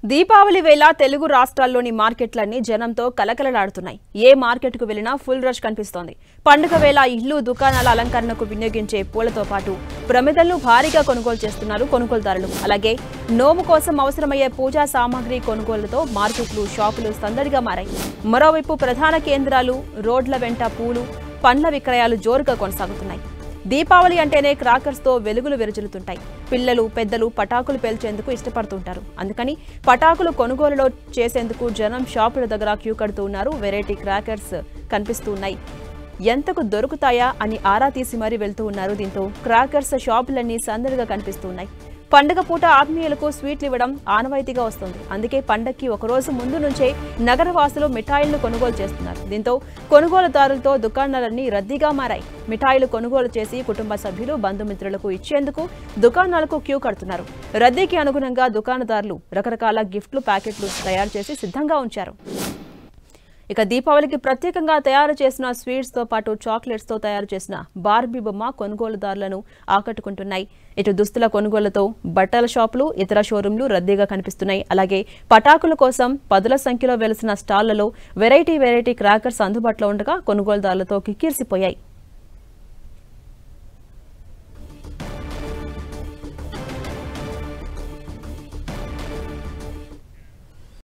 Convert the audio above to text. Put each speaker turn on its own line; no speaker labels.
దీపావళి వేళ తెలుగు రాష్ట్రాల్లోని మార్కెట్లన్నీ జనంతో కలకలలాడుతున్నాయి. ఏ మార్కెట్కు వెళ్లినా ఫుల్ రష్ కనిపిస్తోంది. పండుగ వేళ ఇల్లు, దుకాణాల అలంకరణకు వినియోగించే పూలతో పాటు ప్రమిదలను భారీగా కొనుగోలు చేస్తున్నారు కొనుగోలుదారులు. అలాగే నోము కోసం అవసరమయ్యే పూజా సామాగ్రి కొనుగోలుతో మార్కెట్లు, షాపులు సందడిగా మారాయి. మరోవైపు ప్రధాన కేంద్రాలు, రోడ్ల వెంట పూలు, పండ్ల విక్రయాలు జోరుగా కొనసాగుతున్నాయి. దీపావళి అంటేనే క్రాకర్స్ తో వెలుగులు విరజిల్లుతుంటాయి. పిల్లలు, పెద్దలు పటాకులు పేల్చేందుకు ఇష్టపడుతుంటారు. అందుకని పటాకులు కొనుగోలులో చేసేందుకు జనం షాపుల దగ్గర క్యూ కడుతూ ఉన్నారు. వెరైటీ క్రాకర్స్ కనిపిస్తూ ఉన్నాయి. ఎంతకు దొరుకుతాయా అని ఆరా తీసి మరీ వెళ్తూ ఉన్నారు. దీంతో క్రాకర్స్ షాపులన్నీ సందడిగా కనిపిస్తూ ఉన్నాయి. పండుగ పూట ఆత్మీయులకు స్వీట్లు ఇవ్వడం ఆనవాయితీగా వస్తుంది. అందుకే పండగకి ఒకరోజు ముందు నుంచే నగరవాసులు మిఠాయిలను కొనుగోలు చేస్తున్నారు. దీంతో కొనుగోలుదారులతో దుకాణాలన్నీ రద్దీగా మారాయి. మిఠాయిలు కొనుగోలు చేసి కుటుంబ సభ్యులు, బంధుమిత్రులకు ఇచ్చేందుకు దుకాణాలకు క్యూ కడుతున్నారు. రద్దీకి అనుగుణంగా దుకాణదారులు రకరకాల గిఫ్ట్లు, ప్యాకెట్లు తయారు చేసి సిద్ధంగా ఉంచారు. ఇక దీపావళికి ప్రత్యేకంగా తయారు చేసిన స్వీట్స్ తో పాటు చాక్లెట్స్ తో తయారు చేసిన బార్బీ బొమ్మ కొనుగోలుదారులను ఆకట్టుకుంటున్నాయి. ఇటు దుస్తుల కొనుగోలుతో బట్టల షాపులు, ఇతర షోరూంలు రద్దీగా కనిపిస్తున్నాయి. అలాగే పటాకుల కోసం పదుల సంఖ్యలో వెలిసిన స్టాళ్లలో వెరైటీ క్రాకర్స్ అందుబాటులో ఉండగా కొనుగోలుదారులతో కిక్కిరిసిపోయాయి.